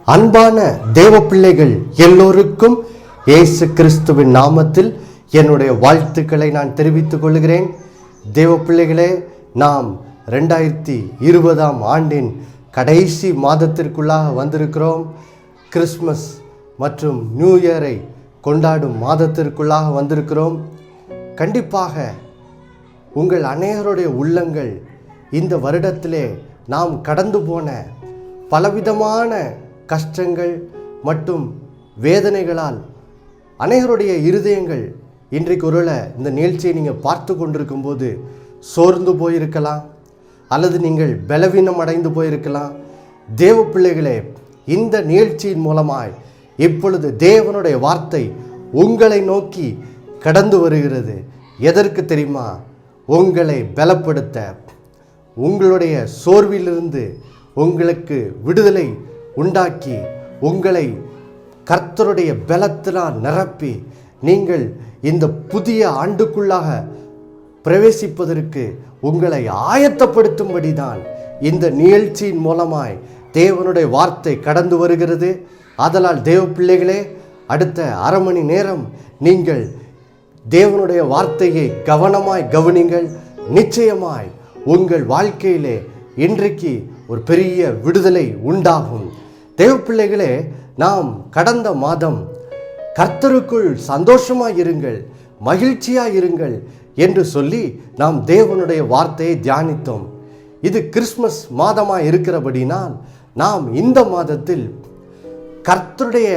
அன்பான தேவ பிள்ளைகள் எல்லோருக்கும் இயேசு கிறிஸ்துவின் நாமத்தில் என்னுடைய வாழ்த்துக்களை நான் தெரிவித்துக் கொள்கிறேன். தேவ பிள்ளைகளே, நாம் 2020ஆம் ஆண்டின் கடைசி மாதத்திற்குள்ளாக வந்திருக்கிறோம். கிறிஸ்மஸ் மற்றும் நியூ இயரை கொண்டாடும் மாதத்திற்குள்ளாக வந்திருக்கிறோம். கண்டிப்பாக உங்கள் அநேகருடைய உள்ளங்கள் இந்த வருடத்திலே நாம் கடந்து போன பலவிதமான கஷ்டங்கள் மற்றும் வேதனைகளால் அநேகருடைய இருதயங்கள் இன்றைக்கு ஒருவேளை இந்த நிகழ்ச்சியை நீங்கள் பார்த்து கொண்டிருக்கும் போது சோர்ந்து போயிருக்கலாம், அல்லது நீங்கள் பலவீனம் அடைந்து போயிருக்கலாம். தேவ பிள்ளைகளே, இந்த நிகழ்ச்சியின் மூலமாய் இப்பொழுது தேவனுடைய வார்த்தை உங்களை நோக்கி கடந்து வருகிறது. எதற்கு தெரியுமா? உங்களை பலப்படுத்த, உங்களுடைய சோர்விலிருந்து உங்களுக்கு விடுதலை உண்டாக்கி, உங்களை கர்த்தருடைய பலத்தினால் நிரப்பி நீங்கள் இந்த புதிய ஆண்டுக்குள்ளாக பிரவேசிப்பதற்கு உங்களை ஆயத்தப்படுத்தும்படி தான் இந்த நிகழ்ச்சியின் மூலமாய் தேவனுடைய வார்த்தை கடந்து வருகிறது. ஆதலால் தேவ பிள்ளைகளே, அடுத்த அரை மணி நேரம் நீங்கள் தேவனுடைய வார்த்தையை கவனமாய் கவனிங்கள். நிச்சயமாய் உங்கள் வாழ்க்கையிலே இன்றைக்கு ஒரு பெரிய விடுதலை உண்டாகும். தேவ பிள்ளைகளே, நாம் கடந்த மாதம் கர்த்தருக்குள் சந்தோஷமாய் இருங்கள், மகிழ்ச்சியாய் இருங்கள் என்று சொல்லி நாம் தேவனுடைய வார்த்தையை தியானித்தோம். இது கிறிஸ்மஸ் மாதமாய் இருக்கிறபடினால் நாம் இந்த மாதத்தில் கர்த்தருடைய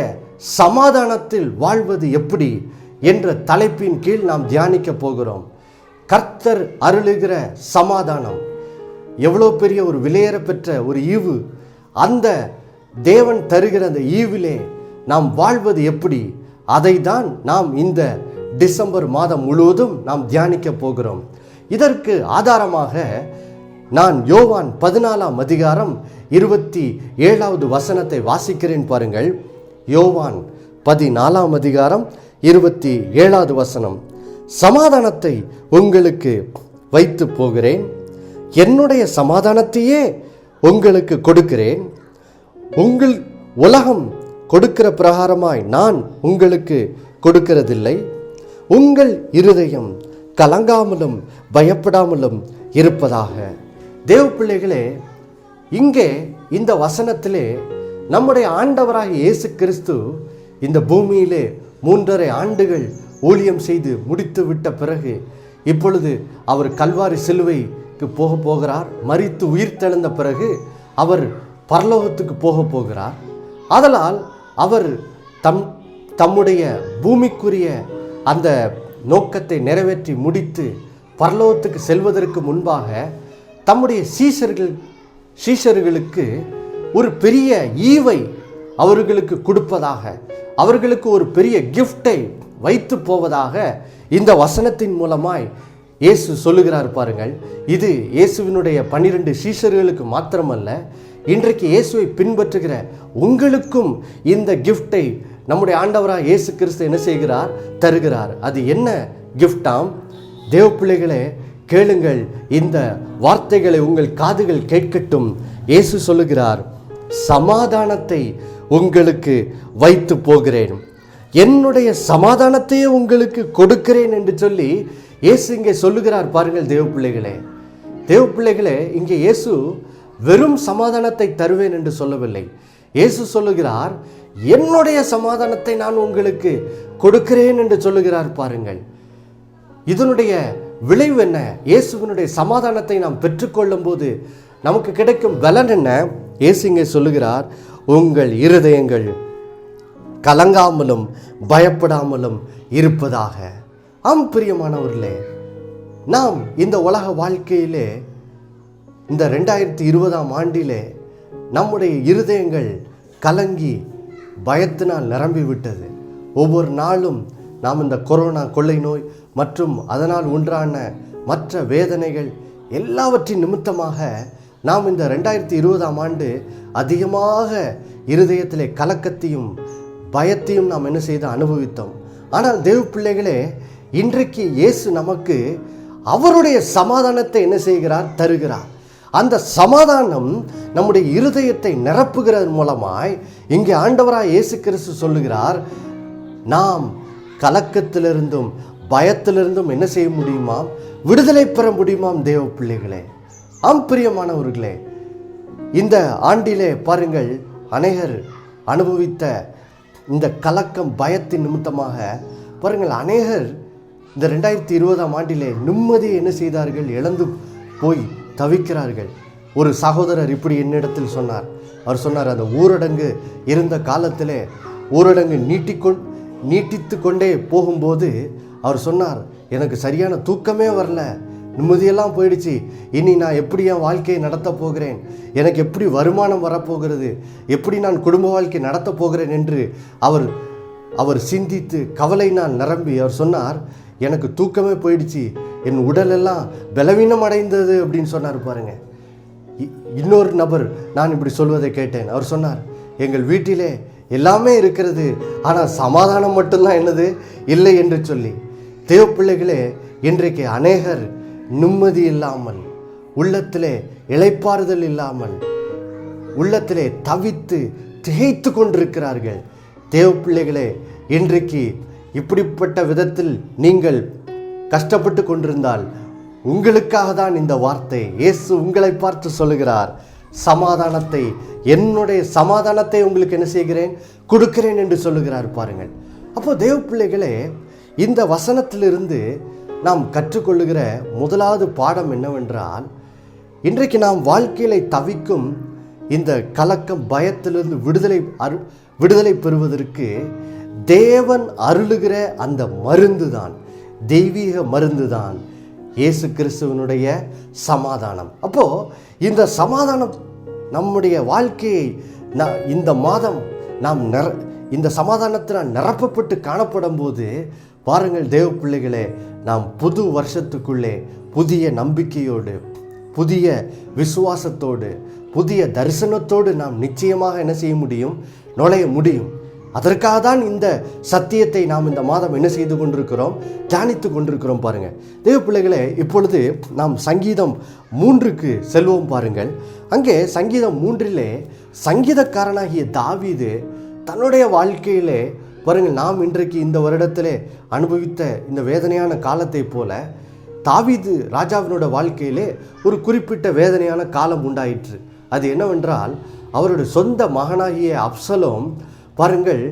சமாதானத்தில் வாழ்வது எப்படி என்ற தலைப்பின் கீழ் நாம் தியானிக்க போகிறோம். கர்த்தர் அருளுகிற சமாதானம் எவ்வளோ பெரிய ஒரு விலையேற பெற்ற ஒரு ஈவு. அந்த தேவன் தருகிற அந்த ஈவிலே நாம் வாழ்வது எப்படி, அதை தான் நாம் இந்த டிசம்பர் மாதம் முழுவதும் நாம் தியானிக்க போகிறோம். இதற்கு ஆதாரமாக நான் யோவான் 14ஆம் அதிகாரம் 27வது வசனத்தை வாசிக்கிறேன் பாருங்கள். யோவான் 14ஆம் அதிகாரம் 27வது வசனம். சமாதானத்தை உங்களுக்கு வைத்து போகிறேன், என்னுடைய சமாதானத்தையே உங்களுக்கு கொடுக்கிறேன். உங்கள் உலகம் கொடுக்கிற பிரகாரமாய் நான் உங்களுக்கு கொடுக்கிறதில்லை. உங்கள் இருதயம் கலங்காமலும் பயப்படாமலும் இருப்பதாக. தேவ பிள்ளைகளே, இங்கே இந்த வசனத்திலே நம்முடைய ஆண்டவராகிய இயேசு கிறிஸ்து இந்த பூமியிலே 3.5 ஆண்டுகள் ஊழியம் செய்து முடித்து விட்ட பிறகு இப்பொழுது அவர் கல்வாரி சிலுவைக்கு போகிறார். மரித்து உயிர் தெழுந்த பிறகு அவர் பரலோகத்துக்கு போகிறார். ஆதலால் அவர் தம்முடைய பூமிக்குரிய அந்த நோக்கத்தை நிறைவேற்றி முடித்து பரலோகத்துக்கு செல்வதற்கு முன்பாக தம்முடைய சீஷர்களுக்கு ஒரு பெரிய ஈவை அவர்களுக்கு கொடுப்பதாக, அவர்களுக்கு ஒரு பெரிய கிஃப்டை வைத்து போவதாக இந்த வசனத்தின் மூலமாய் இயேசு சொல்லுகிறார் பாருங்கள். இது இயேசுவினுடைய 12 சீஷர்களுக்கு மாத்திரமல்ல, இன்றைக்கு இயேசுவை பின்பற்றுகிற உங்களுக்கும் இந்த கிஃப்டை நம்முடைய ஆண்டவராக இயேசு கிறிஸ்து என்ன செய்கிறார்? தருகிறார். அது என்ன கிஃப்டாம்? தேவ பிள்ளைகளே, கேளுங்கள், இந்த வார்த்தைகளை உங்கள் காதுகள் கேட்கட்டும். இயேசு சொல்லுகிறார், சமாதானத்தை உங்களுக்கு வைத்து போகிறேன், என்னுடைய சமாதானத்தையே உங்களுக்கு கொடுக்கிறேன் என்று சொல்லி இயேசு இங்கே சொல்லுகிறார் பாருங்கள். தேவ பிள்ளைகளே, இங்கே இயேசு வெறும் சமாதானத்தை தருவேன் என்று சொல்லவில்லை. இயேசு சொல்லுகிறார், என்னுடைய சமாதானத்தை நான் உங்களுக்கு கொடுக்கிறேன் என்று சொல்லுகிறார் பாருங்கள். இதனுடைய விளைவு என்ன? இயேசுவினுடைய சமாதானத்தை நாம் பெற்றுக்கொள்ளும் போது நமக்கு கிடைக்கும் பலன் என்ன? இயேசு இங்கே சொல்லுகிறார், உங்கள் இருதயங்கள் கலங்காமலும் பயப்படாமலும் இருப்பதாக. ஆம் பிரியமானவர்களே, நாம் இந்த உலக வாழ்க்கையிலே இந்த 2020ஆம் ஆண்டிலே நம்முடைய இருதயங்கள் கலங்கி பயத்தினால் நிரம்பி விட்டது. ஒவ்வொரு நாளும் நாம் இந்த கொரோனா கொள்ளை நோய் மற்றும் அதனால் உண்டான மற்ற வேதனைகள் எல்லாவற்றின் நிமித்தமாக நாம் இந்த 2020ஆம் ஆண்டு அதிகமாக இருதயத்திலே கலக்கத்தையும் பயத்தையும் நாம் என்ன செய்து அனுபவித்தோம். ஆனால் தேவ பிள்ளைகளே, இன்றைக்கு இயேசு நமக்கு அவருடைய சமாதானத்தை என்ன செய்கிறார்? தருகிறார். அந்த சமாதானம் நம்முடைய இருதயத்தை நிரப்புகிறது மூலமாய் இங்கே ஆண்டவராய் இயேசு கிறிஸ்து சொல்லுகிறார், நாம் கலக்கத்திலிருந்தும் பயத்திலிருந்தும் என்ன செய்ய முடியுமாம்? விடுதலை பெற முடியுமாம் தேவ பிள்ளைகளே. ஆம் பிரியமானவர்களே, இந்த ஆண்டிலே பாருங்கள், அநேகர் அனுபவித்த இந்த கலக்கம் பயத்தின் நிமித்தமாக பாருங்கள், அநேகர் இந்த 2020ஆம் ஆண்டிலே நிம்மதியை என்ன செய்தார்கள்? இழந்து போய் தவிக்கிறார்கள். ஒரு சகோதரர் இப்படி என்னிடத்தில் சொன்னார். அவர் சொன்னார், அந்த ஊரடங்கு இருந்த காலத்திலே ஊரடங்கு நீட்டித்து கொண்டே போகும்போது அவர் சொன்னார், எனக்கு சரியான தூக்கமே வரல, நிம்மதியெல்லாம் போயிடுச்சு, இனி நான் எப்படி என் வாழ்க்கையை நடத்த போகிறேன், எனக்கு எப்படி வருமானம் வரப்போகிறது, எப்படி நான் குடும்ப வாழ்க்கை நடத்த போகிறேன் என்று அவர் சிந்தித்து கவலையினால் நிரம்பி அவர் சொன்னார், எனக்கு தூக்கமே போயிடுச்சு, என் உடலெல்லாம் பலவீனம் அடைந்தது அப்படின்னு சொன்னார். பாருங்க, இன்னொரு நபர் நான் இப்படி சொல்வதை கேட்டேன். அவர் சொன்னார், எங்கள் வீட்டிலே எல்லாமே இருக்கிறது, ஆனால் சமாதானம் மட்டும்தான் என்னது இல்லை என்று சொல்லி. தேவ பிள்ளைகளே, இன்றைக்கு அநேகர் நிம்மதி இல்லாமல், உள்ளத்திலே இளைப்பாறுதல் இல்லாமல், உள்ளத்திலே தவித்து திகைத்து கொண்டிருக்கிறார்கள். தேவ பிள்ளைகளே, இன்றைக்கு இப்படிப்பட்ட விதத்தில் நீங்கள் கஷ்டப்பட்டு கொண்டிருந்தால் உங்களுக்காக தான் இந்த வார்த்தை. இயேசு உங்களை பார்த்து சொல்லுகிறார், சமாதானத்தை, என்னுடைய சமாதானத்தை உங்களுக்கு என்ன செய்கிறேன்? கொடுக்கிறேன் என்று சொல்லுகிறார். பாருங்கள், அப்போ தேவ பிள்ளைகளே, இந்த வசனத்திலிருந்து நாம் கற்றுக்கொள்ளுகிற முதலாவது பாடம் என்னவென்றால், இன்றைக்கு நாம் வாழ்க்கையில தவிக்கும் இந்த கலக்கம் பயத்திலிருந்து விடுதலை பெறுவதற்கு தேவன் அருளுகிற அந்த மருந்து தான், தெய்வீக மருந்து தான் இயேசு கிறிஸ்துவனுடைய சமாதானம். அப்போ இந்த சமாதானம் நம்முடைய வாழ்க்கையை இந்த மாதம் நாம் இந்த சமாதானத்தினால் நிரப்பப்பட்டு காணப்படும் போது பாருங்கள் தேவ பிள்ளைகளே, நாம் புது வருஷத்துக்குள்ளே புதிய நம்பிக்கையோடு, புதிய விசுவாசத்தோடு, புதிய தரிசனத்தோடு நாம் நிச்சயமாக என்ன செய்ய முடியும்? நுழைய முடியும். அதற்காக தான் இந்த சத்தியத்தை நாம் இந்த மாதம் என்ன செய்து கொண்டிருக்கிறோம்? தியானித்து கொண்டிருக்கிறோம். பாருங்கள் தேவ பிள்ளைகளே, இப்பொழுது நாம் சங்கீதம் 3க்கு செல்வோம். பாருங்கள், அங்கே சங்கீதம் 3 சங்கீதக்காரனாகிய தாவீது தன்னுடைய வாழ்க்கையிலே பாருங்கள், நாம் இன்றைக்கு இந்த வருடத்திலே அனுபவித்த இந்த வேதனையான காலத்தை போல தாவீது ராஜாவினோட வாழ்க்கையிலே ஒரு குறிப்பிட்ட வேதனையான காலம் உண்டாயிற்று. அது என்னவென்றால், அவருடைய சொந்த மகனாகிய அப்சலோம் பாருங்கள்,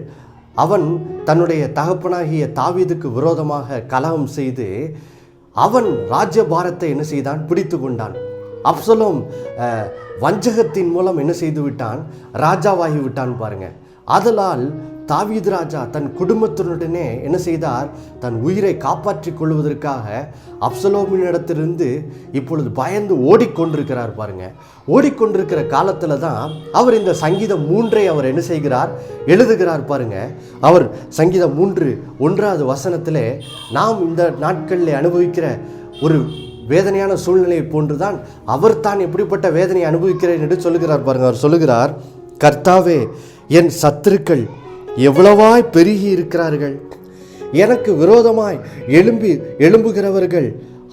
அவன் தன்னுடைய தகப்பனாகிய தாவீதுக்கு விரோதமாக கலகம் செய்து அவன் ராஜ்யபாரத்தை என்ன செய்தான்? பிடித்து கொண்டான். அப்சலோம் வஞ்சகத்தின் மூலம் என்ன செய்து விட்டான்? ராஜாவாகி விட்டான். பாருங்க, அதனால் தாவீது ராஜா தன் குடும்பத்தினுடனே என்ன செய்தார்? தன் உயிரை காப்பாற்றிக் கொள்வதற்காக அப்சலோமினிடத்திலிருந்து இப்பொழுது பயந்து ஓடிக்கொண்டிருக்கிறார். பாருங்க, ஓடிக்கொண்டிருக்கிற காலத்தில் தான் அவர் இந்த சங்கீதம் 3 அவர் என்ன செய்கிறார்? எழுதுகிறார். பாருங்க, அவர் சங்கீதம் 3:1 வசனத்திலே நாம் இந்த நாட்களில் அனுபவிக்கிற ஒரு வேதனையான சூழ்நிலையை போன்றுதான் அவர் தான் எப்படிப்பட்ட வேதனையை அனுபவிக்கிறேன் என்று சொல்லுகிறார். பாருங்க, அவர் சொல்லுகிறார், கர்த்தாவே, என் சத்துருக்கள் எவ்வளவாய் பெருகி இருக்கிறார்கள், எனக்கு விரோதமாய் எழும்புகிறவர்கள்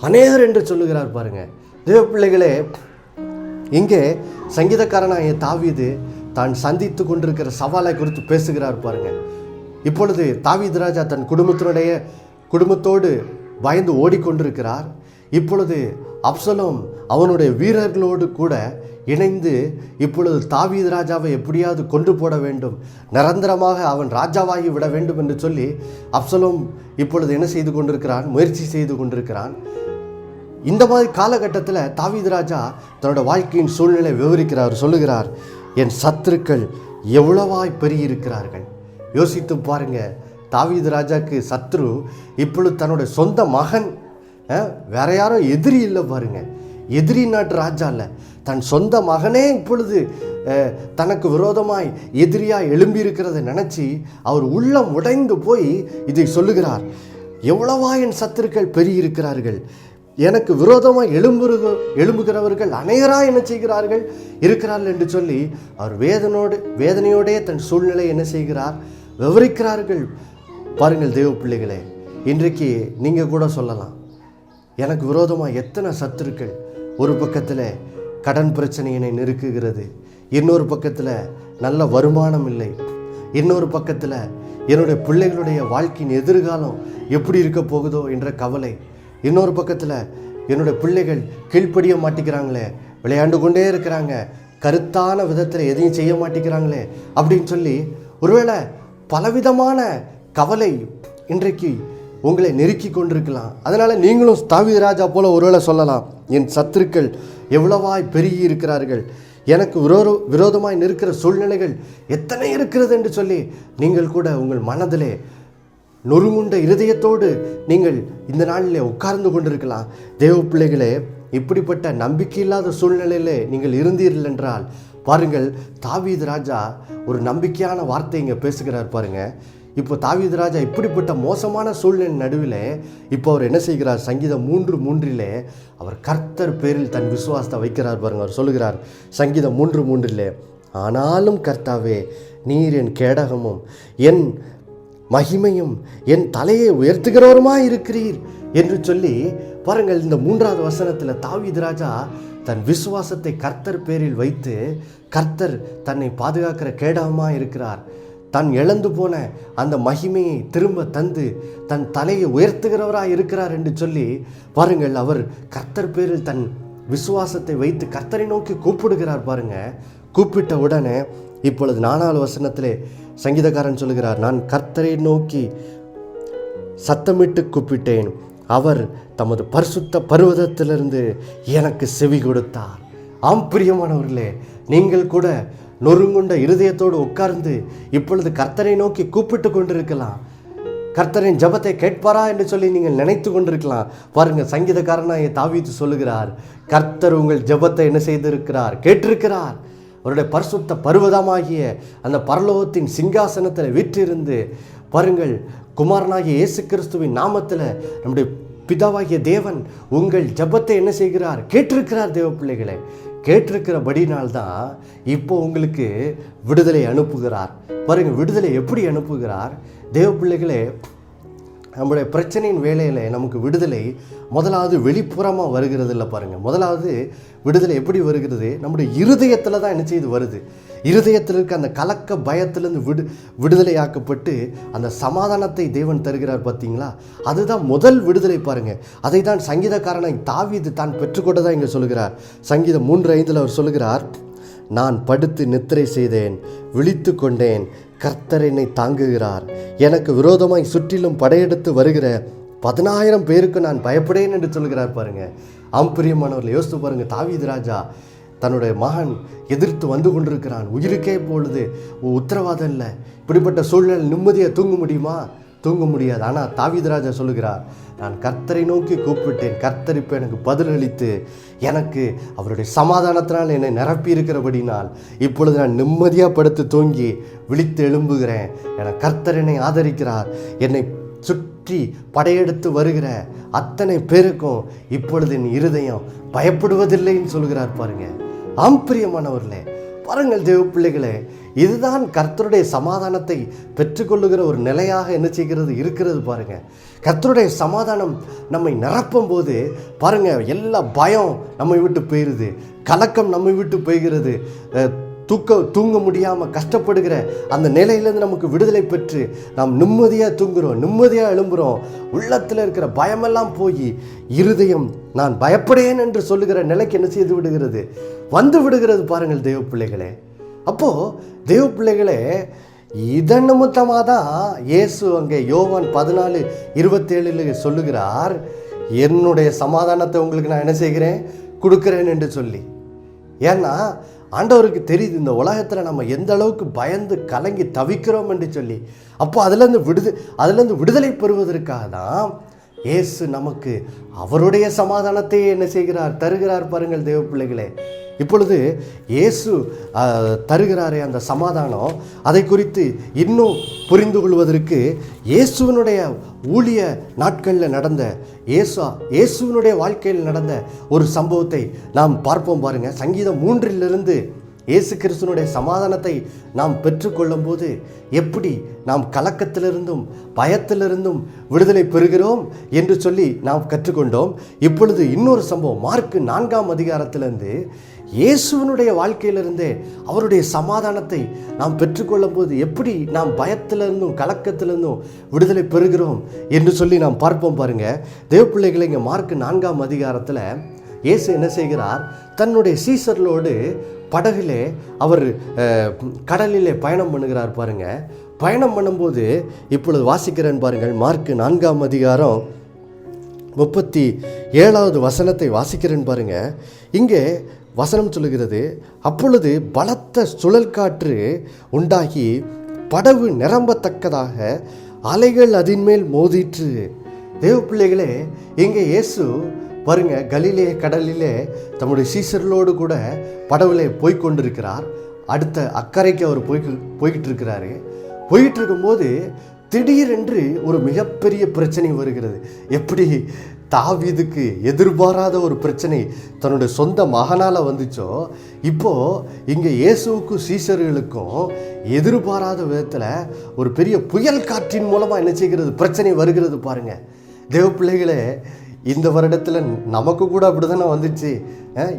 அநேகர் என்று சொல்லுகிறார். பாருங்க தேவ பிள்ளைகளே, இங்கே சங்கீதக்காரனாகிய தாவீது தான் சந்தித்து கொண்டிருக்கிற சவாலை குறித்து பேசுகிறார். பாருங்க, இப்பொழுது தாவீது ராஜா தன் குடும்பத்தோடு பயந்து ஓடிக்கொண்டிருக்கிறார். இப்பொழுது அப்சலோம் அவனுடைய வீரர்களோடு கூட இணைந்து இப்பொழுது தாவீது ராஜாவை எப்படியாவது கொண்டு போட வேண்டும், நிரந்தரமாக அவன் ராஜாவாகி விட வேண்டும் என்று சொல்லி அப்சலோம் இப்பொழுது என்ன செய்து கொண்டிருக்கிறான்? முயற்சி செய்து கொண்டிருக்கிறான். இந்த மாதிரி காலகட்டத்தில் தாவீது ராஜா தன்னோட வாழ்க்கையின் சூழ்நிலை விவரிக்கிறார். சொல்லுகிறார், என் சத்துருக்கள் எவ்வளவாய் பெருகியிருக்கிறார்கள். யோசித்து பாருங்க, தாவீது ராஜாக்கு சத்ரு இப்பொழுது தன்னுடைய சொந்த மகன், வேற யாரோ எதிரி இல்லை. பாருங்க, எதிரி நாட்டு ராஜா இல்லை, தன் சொந்த மகனே இப்பொழுது தனக்கு விரோதமாய் எதிரியாய் எழும்பியிருக்கிறதை நினச்சி அவர் உள்ளம் உடைந்து போய் இதை சொல்லுகிறார், எவ்வளவா என் சத்துருக்கள் பெருகியிருக்கிறார்கள், எனக்கு விரோதமாக எழும்புகிறவர்கள் அநேகராக என்ன செய்கிறார்கள்? இருக்கிறார்கள் என்று சொல்லி அவர் வேதனையோடே தன் சூழ்நிலை என்ன செய்கிறார்? விவரிக்கிறார்கள். பாருங்கள் தேவ பிள்ளைகளே, இன்றைக்கு நீங்கள் கூட சொல்லலாம், எனக்கு விரோதமாக எத்தனை சத்துருக்கள். ஒரு பக்கத்தில் கடன் பிரச்சனை என்னை நெருக்குகிறது, இன்னொரு பக்கத்தில் நல்ல வருமானம் இல்லை, இன்னொரு பக்கத்தில் என்னுடைய பிள்ளைகளுடைய வாழ்க்கையின் எதிர்காலம் எப்படி இருக்க போகுதோ என்ற கவலை, இன்னொரு பக்கத்தில் என்னுடைய பிள்ளைகள் கீழ்ப்படிய மாட்டேங்கிறாங்களே, விளையாண்டு கொண்டே இருக்கிறாங்க, கருத்தான விதத்தில் எதையும் செய்ய மாட்டேங்கிறாங்களே அப்படின்னு சொல்லி ஒருவேளை பலவிதமான கவலை இன்றைக்கு உங்களை நெருக்கி கொண்டிருக்கலாம். அதனால் நீங்களும் தாவீது ராஜா போல ஒருவேளை சொல்லலாம், என் சத்துருக்கள் எவ்வளவாய் பெருகி இருக்கிறார்கள், எனக்கு விரோதமாய் நிற்கிற சூழ்நிலைகள் எத்தனை இருக்கிறது என்று சொல்லி நீங்கள் கூட உங்கள் மனதிலே நொறுங்குண்ட இருதயத்தோடு நீங்கள் இந்த நாளிலே உட்கார்ந்து கொண்டிருக்கலாம். தேவ பிள்ளைகளே, இப்படிப்பட்ட நம்பிக்கையில்லாத சூழ்நிலையிலே நீங்கள் இருந்தீர்கள் என்றால் பாருங்கள், தாவீது ராஜா ஒரு நம்பிக்கையான வார்த்தை இங்கே பேசுகிறார் பாருங்க. இப்போ தாவீது ராஜா இப்படிப்பட்ட மோசமான சூழ்நிலை நடுவில் இப்போ அவர் என்ன செய்கிறார்? சங்கீதம் 3:3 அவர் கர்த்தர் பேரில் தன் விசுவாசத்தை வைக்கிறார் பாருங்க. அவர் சொல்லுகிறார் சங்கீதம் 3:3, ஆனாலும் கர்த்தாவே நீர் என் கேடகமும் என் மகிமையும் என் தலையை உயர்த்துகிறவருமாய் இருக்கிறீர் என்று சொல்லி பாருங்கள். இந்த 3வது வசனத்தில் தாவீது ராஜா தன் விசுவாசத்தை கர்த்தர் பேரில் வைத்து, கர்த்தர் தன்னை பாதுகாக்கிற கேடகமாக இருக்கிறார், தன் இழந்து போன அந்த மகிமையை திரும்ப தந்து தன் தலையை உயர்த்துகிறவராக இருக்கிறார் என்று சொல்லி பாருங்கள். அவர் கர்த்தர் பேரில் தன் விசுவாசத்தை வைத்து கர்த்தரை நோக்கி கூப்பிடுகிறார் பாருங்க. கூப்பிட்ட உடனே இப்பொழுது 4வது வசனத்திலே சங்கீதக்காரன் சொல்லுகிறார், நான் கர்த்தரை நோக்கி சத்தமிட்டு கூப்பிட்டேன், அவர் தமது பரிசுத்த பர்வதத்திலிருந்து எனக்கு செவி கொடுத்தார். ஆம் பிரியமானவர்களே, நீங்கள் கூட நொறுங்குண்ட இருதயத்தோடு உட்கார்ந்து இப்பொழுது கர்த்தரை நோக்கி கூப்பிட்டு கொண்டிருக்கலாம். கர்த்தரின் ஜெபத்தை கேட்பாரா என்று சொல்லி நீங்கள் நினைத்து கொண்டிருக்கலாம். பாருங்க, சங்கீதக்காரனாகிய தாவீது சொல்லுகிறார், கர்த்தர் உங்கள் ஜெபத்தை என்ன செய்திருக்கிறார்? கேட்டிருக்கிறார். அவருடைய பரிசுத்த பர்வதமாகிய அந்த பரலோகத்தின் சிங்காசனத்தில் வீற்றிருந்து பாருங்கள், குமாரனாகிய இயேசு கிறிஸ்துவின் நாமத்தில் நம்முடைய பிதாவாகிய தேவன் உங்கள் ஜெபத்தை என்ன செய்கிறார்? கேட்டிருக்கிறார். தேவ பிள்ளைகளை, கேட்டிருக்கிறபடினால்தான் இப்போ உங்களுக்கு விடுதலை அனுப்புகிறார். பாருங்கள், விடுதலை எப்படி அனுப்புகிறார்? தேவ பிள்ளைகளே, நம்முடைய பிரச்சனையின் வேலையில் நமக்கு விடுதலை முதலாவது வெளிப்புறமாக வருகிறது இல்லை. பாருங்கள், முதலாவது விடுதலை எப்படி வருகிறது? நம்முடைய இருதயத்தில் தான் என்ன செய்து வருது. இருதயத்தில் இருக்க அந்த கலக்க பயத்திலிருந்து விடுதலையாக்கப்பட்டு அந்த சமாதானத்தை தேவன் தருகிறார். பார்த்தீங்களா? அதுதான் முதல் விடுதலை. பாருங்கள், அதை தான் சங்கீதக்காரனை தாவீது தான் பெற்றுக்கொண்டதாக இங்கே சொல்லுகிறார். சங்கீதம் 3:5 அவர் சொல்லுகிறார், நான் படுத்து நித்திரை செய்தேன், விழித்து கொண்டேன், கர்த்தர் என்னை தாங்குகிறார், எனக்கு விரோதமாய் சுற்றிலும் படையெடுத்து வருகிற 10,000 பேருக்கு நான் பயப்படேன் என்று சொல்கிறார். பாருங்க, ஆம்பிரியமானவர்கள் யோசித்து பாருங்க. தாவீது ராஜா தன்னுடைய மகன் எதிர்த்து வந்து கொண்டிருக்கிறான், உயிருக்கே பொழுது உத்தரவாதம் இல்லை. இப்படிப்பட்ட சூழ்நிலை நிம்மதியாக தூங்க முடியுமா? தூங்க முடியாது. ஆனால் தாவீது ராஜா சொல்லுகிறார், நான் கர்த்தரை நோக்கி கூப்பிட்டேன், கர்த்தர் இப்போ எனக்கு பதிலளித்து எனக்கு அவருடைய சமாதானத்தினால் என்னை நிரப்பி இருக்கிறபடினால் இப்பொழுது நான் நிம்மதியாக படுத்து தூங்கி விழித்து எழும்புகிறேன். என கர்த்தர் என்னை ஆதரிக்கிறார். என்னை சுற்றி படையெடுத்து வருகிற அத்தனை பேருக்கும் இப்பொழுது என் இருதயம் பயப்படுவதில்லைன்னு சொல்கிறார். பாருங்க, ஆம்பிரியமானவர்களே, பாருங்கள் தேவ பிள்ளைகளே, இதுதான் கர்த்தருடைய சமாதானத்தை பெற்றுக்கொள்ளுகிற ஒரு நிலையாக என்ன செய்கிறது இருக்கிறது. பாருங்க, கர்த்தருடைய சமாதானம் நம்மை நிரப்பும் போது பாருங்க, எல்லா பயம் நம்மை விட்டு போயிடுது, கலக்கம் நம்மை விட்டு போய்கிறது, தூங்க முடியாமல் கஷ்டப்படுகிற அந்த நிலையிலேருந்து நமக்கு விடுதலை பெற்று நாம் நிம்மதியாக தூங்குகிறோம், நிம்மதியாக எழும்புகிறோம். உள்ளத்தில் இருக்கிற பயமெல்லாம் போய் இருதயம் நான் பயப்படேன் என்று சொல்லுகிற நிலைக்கு என்ன செய்து விடுகிறது? வந்து விடுகிறது. பாருங்கள் தேவ பிள்ளைகளே, அப்போது தேவ பிள்ளைகளே, இதன் நிமித்தமாக தான் இயேசு அங்கே யோவான் 14:27 சொல்லுகிறார், என்னுடைய சமாதானத்தை உங்களுக்கு நான் என்ன செய்கிறேன்? கொடுக்குறேன் என்று சொல்லி. ஏன்னா ஆண்டவருக்கு தெரியுது இந்த உலகத்தில் நம்ம எந்த அளவுக்கு பயந்து கலங்கி தவிக்கிறோம் என்று சொல்லி. அப்போ அதிலேருந்து விடுதலை பெறுவதற்காக தான் இயேசு நமக்கு அவருடைய சமாதானத்தை என்ன செய்கிறார்? தருகிறார். பாருங்கள் தேவ பிள்ளைகளே, இப்பொழுது இயேசு தருகிறாரே அந்த சமாதானம், அதை குறித்து இன்னும் புரிந்து கொள்வதற்கு இயேசுவினுடைய ஊழிய நாட்களில் நடந்த இயேசுவினுடைய வாழ்க்கையில் நடந்த ஒரு சம்பவத்தை நாம் பார்ப்போம். பாருங்கள், சங்கீதம் 3 இயேசு கிறிஸ்துனுடைய சமாதானத்தை நாம் பெற்றுக்கொள்ளும் போது எப்படி நாம் கலக்கத்திலிருந்தும் பயத்திலிருந்தும் விடுதலை பெறுகிறோம் என்று சொல்லி நாம் கற்றுக்கொண்டோம். இப்பொழுது இன்னொரு சம்பவம், மார்க்கு 4 அதிகாரத்திலிருந்து இயேசுவனுடைய வாழ்க்கையிலிருந்தே அவருடைய சமாதானத்தை நாம் பெற்றுக்கொள்ளும் போது எப்படி நாம் பயத்திலிருந்தும் கலக்கத்திலிருந்தும் விடுதலை பெறுகிறோம் என்று சொல்லி நாம் பார்ப்போம். பாருங்க, தேவ பிள்ளைகளை, இங்கே மார்க் 4ஆம் அதிகாரத்தில் இயேசு என்ன செய்கிறார்? தன்னுடைய சீசர்களோடு படகிலே அவர் கடலிலே பயணம் பண்ணுகிறார். பாருங்க, பயணம் பண்ணும்போது இப்பொழுது வாசிக்கிறேன் பாருங்கள். மார்க் 4ஆம் அதிகாரம் 37வது வசனத்தை வாசிக்கிறேன் பாருங்க. இங்கே வசனம் சொல்லுகிறது, அப்பொழுது பலத்த சுழல் காற்று உண்டாகி படகு நிரம்பத்தக்கதாக அலைகள் அதன் மேல் மோதிற்று. தேவ பிள்ளைகளே, இங்கே இயேசு பாருங்க, கலிலே கடலிலே தம்முடைய சீசர்களோடு கூட படகுலே போய்கொண்டிருக்கிறார். அடுத்த அக்கறைக்கு அவர் போய்கிட்டு இருக்கிறாரு. போயிட்டு இருக்கும்போது திடீரென்று ஒரு மிகப்பெரிய பிரச்சனை வருகிறது. எப்படி தாவீதுக்கு எதிர்பாராத ஒரு பிரச்சனை தன்னுடைய சொந்த மகனால் வந்துச்சோ, இப்போது இங்கே இயேசுவுக்கும் சீசர்களுக்கும் எதிர்பாராத விதத்தில் ஒரு பெரிய புயல் காற்றின் மூலமாக என்ன செய்கிறது? பிரச்சனை வருகிறது. பாருங்கள் தேவ பிள்ளைகளே, இந்த வருடத்தில் நமக்கு கூட அப்படி தானே வந்துச்சு.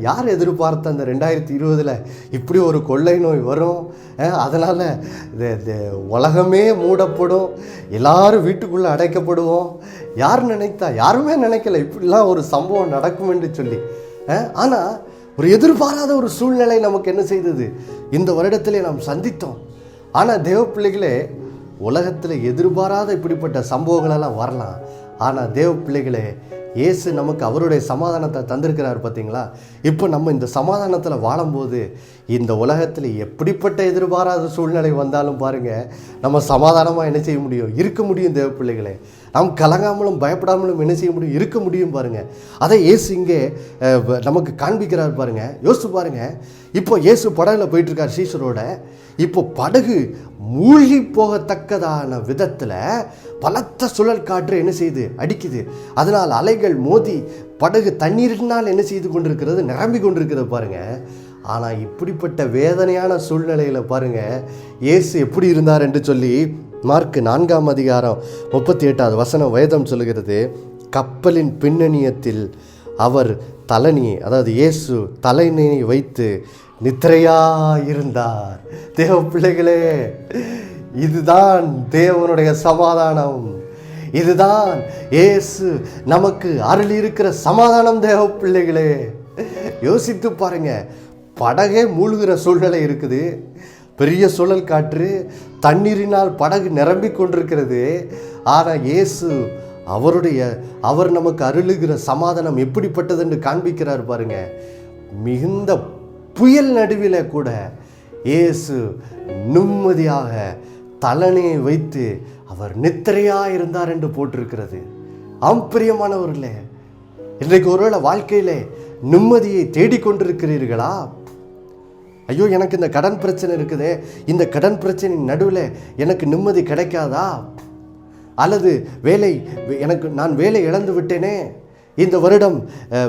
யார் எதிர்பார்த்த அந்த 2020 இப்படி ஒரு கொள்ளை நோய் வரும், அதனால் உலகமே மூடப்படும், எல்லாரும் வீட்டுக்குள்ளே அடைக்கப்படுவோம். யார் நினைத்தா? யாருமே நினைக்கல இப்படிலாம் ஒரு சம்பவம் நடக்கும் என்று சொல்லி. ஆனால் ஒரு எதிர்பாராத ஒரு சூழ்நிலை நமக்கு என்ன செய்தது? இந்த வருடத்திலே நாம் சந்தித்தோம். ஆனால் தேவ பிள்ளைகளே, உலகத்தில் எதிர்பாராத இப்படிப்பட்ட சம்பவங்களெல்லாம் வரலாம். ஆனால் தேவ பிள்ளைகளே, இயேசு நமக்கு அவருடைய சமாதானத்தை தந்திருக்கிறார். பார்த்தீங்களா? இப்போ நம்ம இந்த சமாதானத்தில் வாழும்போது இந்த உலகத்தில் எப்படிப்பட்ட எதிர்பாராத சூழ்நிலை வந்தாலும் பாருங்கள், நம்ம சமாதானமாக என்ன செய்ய முடியும்? இருக்க முடியும். தேவ பிள்ளைகளே, நாம் கலங்காமலும் பயப்படாமலும் என்ன செய்ய முடியும்? இருக்க முடியும். பாருங்கள், அதை இயேசு இங்கே நமக்கு காண்பிக்கிறார். பாருங்கள், யோசிச்சு பாருங்கள். இப்போ இயேசு படகுல போயிட்டுருக்கார் சீசரோட. இப்போ படகு மூழ்கி போகத்தக்கதான விதத்தில் பலத்த சுழல் காற்று என்ன செய்யுது? அடிக்குது. அதனால் அலைகள் மோதி படகு தண்ணீரினால் என்ன செய்து கொண்டிருக்கிறது? நிரம்பி கொண்டிருக்கிறது. பாருங்கள், ஆனால் இப்படிப்பட்ட வேதனையான சூழ்நிலையில் பாருங்கள் இயேசு எப்படி இருந்தார் என்று சொல்லி மார்க் 4ஆம் அதிகாரம் 38வது வசனம் வேதம் சொல்லுகிறது, கப்பலின் பின்னணியத்தில் அவர் தலைனியை, அதாவது இயேசு தலைனியை வைத்து நித்திரையாயிருந்தார். தேவ பிள்ளைகளே, இதுதான் தேவனுடைய சமாதானம். இதுதான் இயேசு நமக்கு அருள் இருக்கிற சமாதானம். தேவ பிள்ளைகளே, யோசித்து பாருங்க, படகே மூழ்கிற சூழ்நிலை இருக்குது. பெரிய சுழல் காற்று, தண்ணீரினால் படகு நிரம்பி கொண்டிருக்கிறது. ஆனால் இயேசு அவர் நமக்கு அருளுகிற சமாதானம் எப்படிப்பட்டது என்று காண்பிக்கிறார். பாருங்க, மிகுந்த புயல் நடுவில் கூட இயேசு நிம்மதியாக தலையை வைத்து அவர் நித்திரையாக இருந்தார் என்று போட்டிருக்கிறது. பிரியமானவர்களே, இன்றைக்கு ஒருவேளை வாழ்க்கையிலே நிம்மதியை தேடிக்கொண்டிருக்கிறீர்களா? ஐயோ, எனக்கு இந்த கடன் பிரச்சனை இருக்குதே, இந்த கடன் பிரச்சனையின் நடுவில் எனக்கு நிம்மதி கிடைக்காதா? அல்லது நான் வேலை இழந்து விட்டேனே, இந்த வருடம்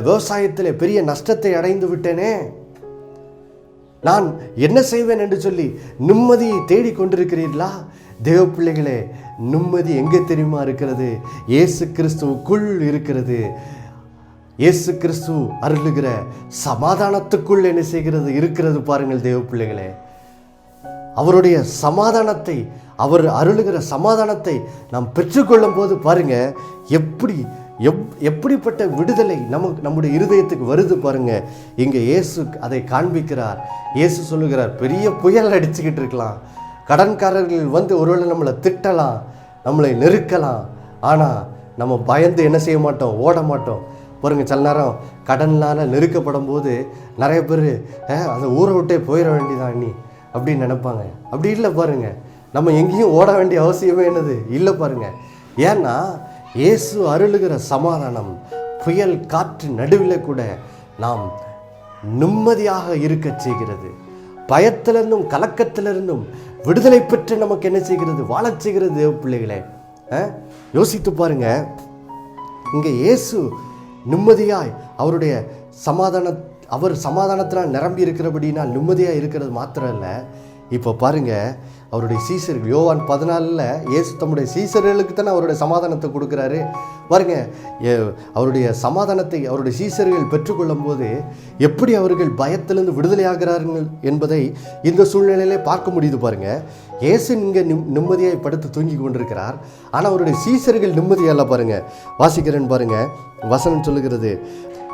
விவசாயத்தில் பெரிய நஷ்டத்தை அடைந்து விட்டேனே, நான் என்ன செய்வேன் என்று சொல்லி நிம்மதியை தேடிக்கொண்டிருக்கிறீர்களா? தேவ பிள்ளைகளே, நிம்மதி எங்கே தெரியுமா இருக்கிறது? இயேசு கிறிஸ்துவுக்குள் இருக்கிறது. இயேசு கிறிஸ்து அருளுகிற சமாதானத்துக்குள் என்ன செய்கிறது? இருக்கிறது. பாருங்கள் தேவ பிள்ளைகளே, அவருடைய சமாதானத்தை, அவர் அருளுகிற சமாதானத்தை நாம் பெற்றுக்கொள்ளும் போது பாருங்க, எப்படிப்பட்ட விடுதலை நம்முடைய இருதயத்துக்கு வருது. பாருங்க, இங்கே இயேசு அதை காண்பிக்கிறார். இயேசு சொல்லுகிறார், பெரிய புயல் அடிச்சுக்கிட்டு இருக்கலாம், கடன்காரர்கள் வந்து ஒருவேளை நம்மளை திட்டலாம், நம்மளை நெருக்கலாம். ஆனால் நம்ம பயந்து என்ன செய்ய மாட்டோம்? ஓட மாட்டோம். பாருங்க, சில நேரம் கடனால் நெருக்கப்படும் போது நிறைய பேர் அந்த ஊரை விட்டே போயிட வேண்டியதான் நீ அப்படின்னு நினைப்பாங்க. அப்படி இல்லை. பாருங்க, நம்ம எங்கேயும் ஓட வேண்டிய அவசியமே என்னது இல்லை. பாருங்க, ஏன்னா இயேசு அருளுகிற சமாதானம் புயல் காற்று நடுவில் கூட நாம் நிம்மதியாக இருக்க செய்கிறது. பயத்திலிருந்தும் கலக்கத்திலிருந்தும் விடுதலை பெற்று நமக்கு என்ன செய்கிறது? வாழச் செய்கிறது. தேவ பிள்ளைகளே, யோசித்து பாருங்க. இங்கே இயேசு நிம்மதியாய் அவருடைய அவர் சமாதானத்தினால் நிரம்பி இருக்கிறபடினால் நிம்மதியாக இருக்கிறது மாத்திரம் இல்லை, இப்போ பாருங்க, அவருடைய சீசர்கள் யோவான் 14 இயேசு தம்முடைய சீசர்களுக்கு தானே அவருடைய சமாதானத்தை கொடுக்குறாரு. பாருங்க, அவருடைய சமாதானத்தை அவருடைய சீசர்கள் பெற்றுக்கொள்ளும் போது எப்படி அவர்கள் பயத்திலிருந்து விடுதலையாகிறார்கள் என்பதை இந்த சூழ்நிலையிலே பார்க்க முடியுது. பாருங்க, இயேசு இங்கே நிம்மதியாக படுத்து தூங்கி கொண்டிருக்கிறார். ஆனால் அவருடைய சீசர்கள் நிம்மதியல்ல. பாருங்க, வாசிக்கிறேன் பாருங்க, வசனம் சொல்லுகிறது,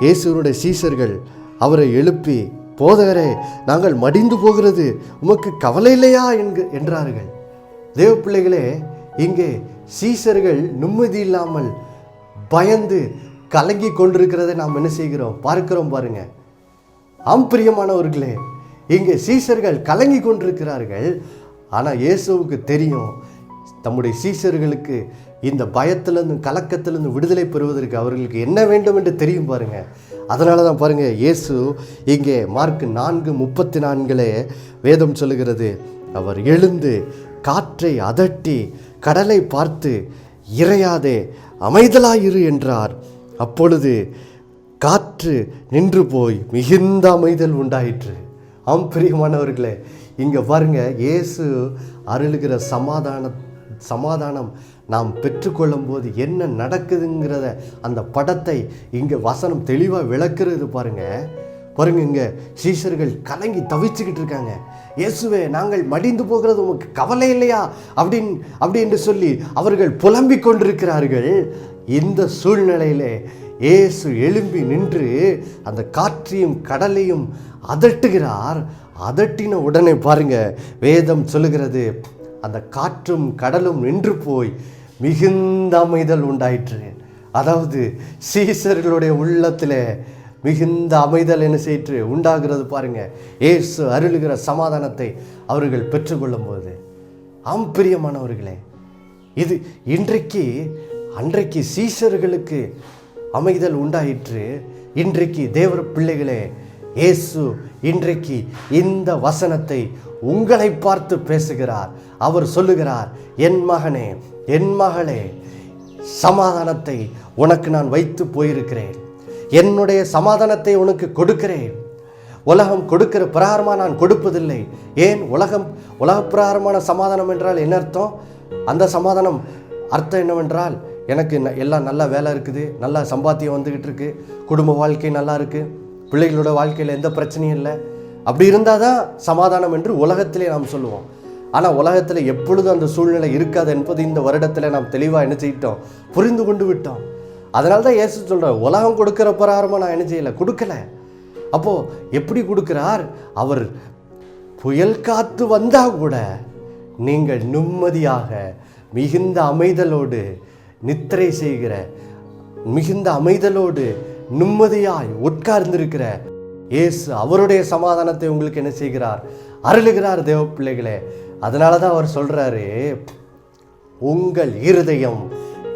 இயேசுனுடைய சீசர்கள் அவரை எழுப்பி, போதகரே, நாங்கள் மடிந்து போகிறது உமக்கு கவலை இல்லையா என்றார்கள். தேவ பிள்ளைகளே, இங்கே சீசர்கள் நிம்மதி இல்லாமல் பயந்து கலங்கி கொண்டிருக்கிறதை நாம் என்ன செய்கிறோம், பார்க்கிறோம். பாருங்க, பிரியமானவர்களே, இங்கே சீசர்கள் கலங்கி கொண்டிருக்கிறார்கள். ஆனால் இயேசுவுக்கு தெரியும், தம்முடைய சீசர்களுக்கு இந்த பயத்திலிருந்து கலக்கத்திலிருந்து விடுதலை பெறுவதற்கு அவர்களுக்கு என்ன வேண்டும் என்று தெரியும். பாருங்க, அதனால தான் பாருங்க, இயேசு இங்கே மார்க் 4:34 வேதம் சொல்லுகிறது, அவர் எழுந்து காற்றை அதட்டி கடலை பார்த்து, இறையாதே, அமைதலாயிரு என்றார். அப்பொழுது காற்று நின்று போய் மிகுந்த அமைதல் உண்டாயிற்று. பிரியமானவர்களே, இங்கே பாருங்க, இயேசு அருளுகிற சமாதானம் நாம் பெற்றுக்கொள்ளும் போது என்ன நடக்குதுங்கிறத அந்த படத்தை இங்கே வசனம் தெளிவாக விளக்குறது. பாருங்க, இங்கே சீஷர்கள் கலங்கி தவிச்சுக்கிட்டு இருக்காங்க. இயேசுவே, நாங்கள் மடிந்து போகிறது உமக்கு கவலை இல்லையா அப்படி என்று சொல்லி அவர்கள் புலம்பிக் கொண்டிருக்கிறார்கள். இந்த சூழ்நிலையிலே இயேசு எழும்பி நின்று அந்த காற்றையும் கடலையும் அதட்டுகிறார். அதட்டின உடனே பாருங்க, வேதம் சொல்லுகிறது, அந்த காற்றும் கடலும் நின்று போய் மிகுந்த அமைதல் உண்டாயிற்று. அதாவது சீசர்களுடைய உள்ளத்தில் மிகுந்த அமைதல் என்ன செய்யிற்று, உண்டாகிறது. பாருங்க, இயேசு அருளுகிற சமாதானத்தை அவர்கள் பெற்றுக்கொள்ளும் போது. பிரியமானவர்களே, இது அன்றைக்கு சீசர்களுக்கு அமைதல் உண்டாயிற்று. இன்றைக்கு தேவ பிள்ளைகளே, இயேசு இன்றைக்கு இந்த வசனத்தை உங்களை பார்த்து பேசுகிறார். அவர் சொல்லுகிறார், என் மகனே, என் மகளே, சமாதானத்தை உனக்கு நான் வைத்து போயிருக்கிறேன். என்னுடைய சமாதானத்தை உனக்கு கொடுக்கிறேன். உலகம் கொடுக்கிற பிரகாரமாக நான் கொடுப்பதில்லை. ஏன் உலக பிரகாரமான சமாதானம் என்றால் என்ன அர்த்தம்? அந்த சமாதானம் அர்த்தம் என்னவென்றால், எனக்கு எல்லாம் நல்ல வேலை இருக்குது, நல்லா சம்பாத்தியம் வந்துக்கிட்டு இருக்கு, குடும்ப வாழ்க்கை நல்லா இருக்குது, பிள்ளைகளோட வாழ்க்கையில் எந்த பிரச்சனையும் இல்லை, அப்படி இருந்தால் தான் சமாதானம் என்று உலகத்திலே நாம் சொல்லுவோம். ஆனால் உலகத்தில் எப்பொழுதும் அந்த சூழ்நிலை இருக்காது என்பது இந்த வருடத்தில் நாம் தெளிவாக என்ன செய்யிட்டோம், புரிந்து கொண்டு விட்டோம். அதனால தான் இயேசு சொல்கிறார், உலகம் கொடுக்குற பிரகாரமாக நான் என்ன செய்யலை, கொடுக்கல. அப்போது எப்படி கொடுக்குறார்? அவர் புயல் காத்து வந்தால் கூட நீங்கள் நிம்மதியாக மிகுந்த அமைதலோடு நித்திரை செய்கிற, மிகுந்த அமைதலோடு நிம்மதியாய் உட்கார்ந்திருக்கிற இயேசு அவருடைய சமாதானத்தை உங்களுக்கு என்ன செய்கிறார், அருளுகிறார். தேவ பிள்ளைகளே, அதனால தான் அவர் சொல்றாரு, உங்கள் இருதயம்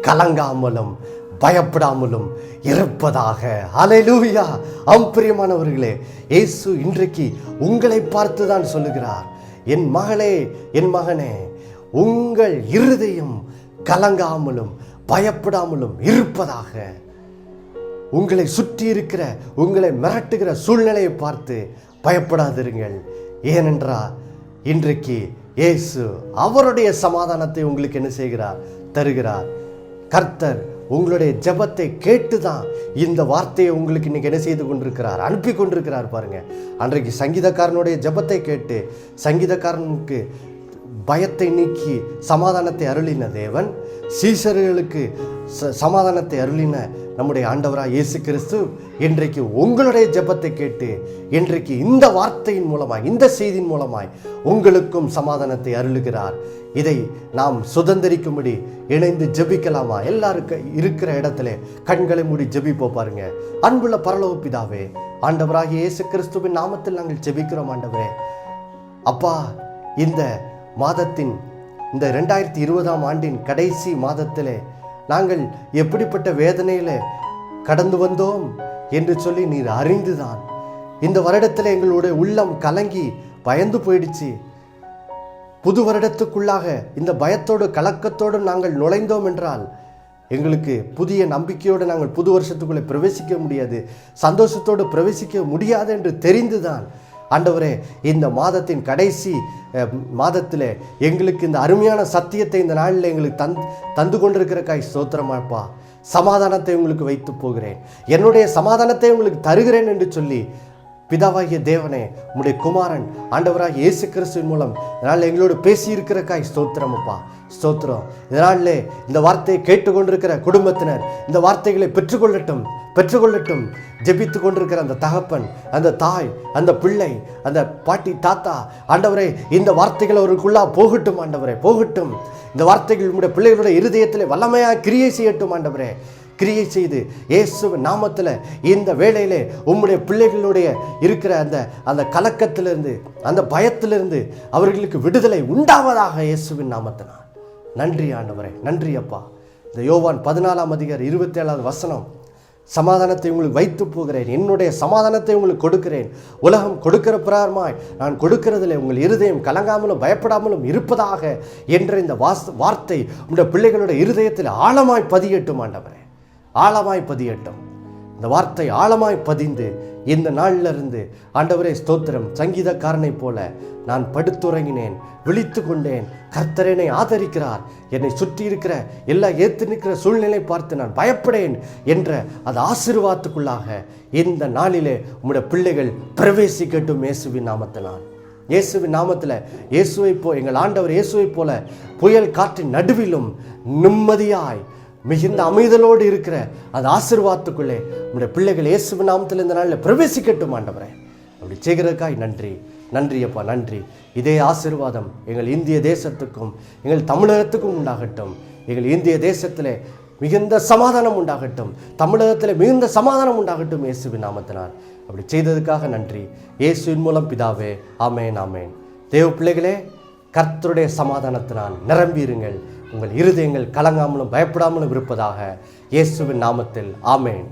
கலங்காமலும் பயப்படாமலும் இருப்பதாக. ஹல்லேலூயா. பிரியமானவர்களே, இயேசு இன்றைக்கு உங்களை பார்த்து தான் சொல்லுகிறார், என் மகளே, என் மகனே, உங்கள் இருதயம் கலங்காமலும் பயப்படாமலும் இருப்பதாக. உங்களை சுற்றி இருக்கிற, உங்களை மிரட்டுகிற சூழ்நிலையை பார்த்து பயப்படாதிருங்கள். ஏனென்றால் இன்றைக்கு இயேசு அவருடைய சமாதானத்தை உங்களுக்கு என்ன செய்கிறார், தருகிறார். கர்த்தர் உங்களுடைய ஜெபத்தை கேட்டுதான் இந்த வார்த்தையை உங்களுக்கு இன்னைக்கு என்ன செய்து கொண்டிருக்கிறார், அனுப்பி கொண்டிருக்கிறார். பாருங்க, அன்றைக்கு சங்கீதக்காரனுடைய ஜெபத்தை கேட்டு சங்கீதக்காரனுக்கு பயத்தை நீக்கி சமாதானத்தை அருளின தேவன், சீசர்களுக்கு சமாதானத்தை அருளின நம்முடைய ஆண்டவராக இயேசு கிறிஸ்து இன்றைக்கு உங்களுடைய ஜெபத்தை கேட்டு இன்றைக்கு இந்த வார்த்தையின் மூலமாய், இந்த செய்தியின் மூலமாய் உங்களுக்கும் சமாதானத்தை அருளுகிறார். இதை நாம் சுதந்திரிக்கும்படி இணைந்து ஜெபிக்கலாமா? எல்லாருக்கும் இருக்கிற இடத்துல கண்களை மூடி ஜெபிப்போ. பாருங்க, அன்புள்ள பரலோக பிதாவே, ஆண்டவராகிய இயேசு கிறிஸ்துவின் நாமத்தில் நாங்கள் ஜெபிக்கிறோம். ஆண்டவரே, அப்பா, இந்த மாதத்தின், இந்த 2020ஆம் ஆண்டின் கடைசி மாதத்திலே நாங்கள் எப்படிப்பட்ட வேதனையில் கடந்து வந்தோம் என்று சொல்லி நீர் அறிந்துதான் இந்த வருடத்தில் எங்களுடைய உள்ளம் கலங்கி பயந்து போயிடுச்சு. புது வருடத்துக்குள்ளாக இந்த பயத்தோடு கலக்கத்தோடு நாங்கள் நுழைந்தோம் என்றால் எங்களுக்கு புதிய நம்பிக்கையோடு நாங்கள் புது வருஷத்துக்குள்ளே பிரவேசிக்க முடியாது, சந்தோஷத்தோடு பிரவேசிக்க முடியாது என்று தெரிந்துதான் ஆண்டவரே, இந்த மாதத்தின் கடைசி மாதத்தில் எங்களுக்கு இந்த அருமையான சத்தியத்தை இந்த நாளில் எங்களுக்கு தந்து கொண்டிருக்கிறக்காய் ஸ்தோத்திரமாப்பா. சமாதானத்தை உங்களுக்கு வைத்து போகிறேன், என்னுடைய சமாதானத்தை உங்களுக்கு தருகிறேன் என்று சொல்லி பிதாவாகிய தேவனே, உம்முடைய குமாரன் ஆண்டவராகிய இயேசு கிறிஸ்துவின் மூலம் இதனால் எங்களோடு பேசியிருக்கிறக்காய் ஸ்தோத்திரமப்பா, ஸ்தோத்திரம். இதனாலே இந்த வார்த்தையை கேட்டுக்கொண்டிருக்கிற குடும்பத்தினர் இந்த வார்த்தைகளை பெற்றுக்கொள்ளட்டும். ஜெபித்து கொண்டிருக்கிற அந்த தகப்பன், அந்த தாய், அந்த பிள்ளை, அந்த பாட்டி, தாத்தா, ஆண்டவரே, இந்த வார்த்தைகள் அவர்களுக்குள்ளா போகட்டும். ஆண்டவரே, போகட்டும். இந்த வார்த்தைகள் உம்முடைய பிள்ளைகளுடைய இருதயத்தில் வல்லமையாக கிரியை செய்யட்டும். ஆண்டவரே, கிரியை செய்து இயேசுவின் நாமத்தில் இந்த வேளையிலே உம்முடைய பிள்ளைகளுடைய இருக்கிற அந்த கலக்கத்திலிருந்து, அந்த பயத்திலிருந்து அவர்களுக்கு விடுதலை உண்டாவதாக இயேசுவின் நாமத்தினால். நன்றி ஆண்டவரே, நன்றி அப்பா. இந்த யோவான் 14:27 சமாதானத்தை உங்களுக்கு வைத்து போகிறேன், என்னுடைய சமாதானத்தை உங்களுக்கு கொடுக்கிறேன், உலகம் கொடுக்கிற பிரகாரமாய் நான் கொடுக்கிறதில்லை, உங்கள் இருதயம் கலங்காமலும் பயப்படாமலும் இருப்பதாக என்ற இந்த வார்த்தை உங்களுடைய பிள்ளைகளுடைய இருதயத்தில் ஆழமாய் பதியட்டும். ஆண்டவரே, ஆழமாய் பதியட்டும். இந்த வார்த்தை ஆழமாய் பதிந்து இந்த நாளிலிருந்து ஆண்டவரே ஸ்தோத்திரம், சங்கீதக்காரனை போல நான் படுத்துறங்கினேன், விழித்து கொண்டேன், கர்த்தர் என்னை ஆதரிக்கிறார், என்னை சுற்றி இருக்கிற எல்லா ஏற்று நிற்கிற சூழ்நிலை பார்த்து நான் பயப்படேன் என்ற அந்த ஆசீர்வாதத்துக்குள்ளாக இந்த நாளிலே உம்முடைய பிள்ளைகள் பிரவேசிக்கட்டும் இயேசுவின் நாமத்தினால். இயேசுவின் நாமத்தில் எங்கள் ஆண்டவர் இயேசுவை போல புயல் காற்றின் நடுவிலும் நிம்மதியாய் மிகுந்த அமைதலோடு இருக்கிற அந்த ஆசீர்வாதத்துக்குள்ளே உங்களுடைய பிள்ளைகள் இயேசுவின் நாமத்தில் இந்த நாளில் பிரவேசிக்கட்டும். ஆண்டவரே, அப்படி செய்கிறதுக்காய் நன்றி அப்பா, நன்றி. இதே ஆசீர்வாதம் எங்கள் இந்திய தேசத்துக்கும் எங்கள் தமிழகத்துக்கும் உண்டாகட்டும். எங்கள் இந்திய தேசத்தில் மிகுந்த சமாதானம் உண்டாகட்டும், தமிழகத்தில் மிகுந்த சமாதானம் உண்டாகட்டும் இயேசுவின் நாமத்தினால். அப்படி செய்ததுக்காக நன்றி, இயேசுவின் மூலம் பிதாவே. ஆமேன், ஆமேன். தேவ பிள்ளைகளே, கர்த்தருடைய சமாதானத்தினால் நிரம்பியிருங்கள், உங்கள் இருதயங்கள் கலங்காமலும் பயப்படாமலும் இருப்பதாக இயேசுவின் நாமத்தில். ஆமேன்.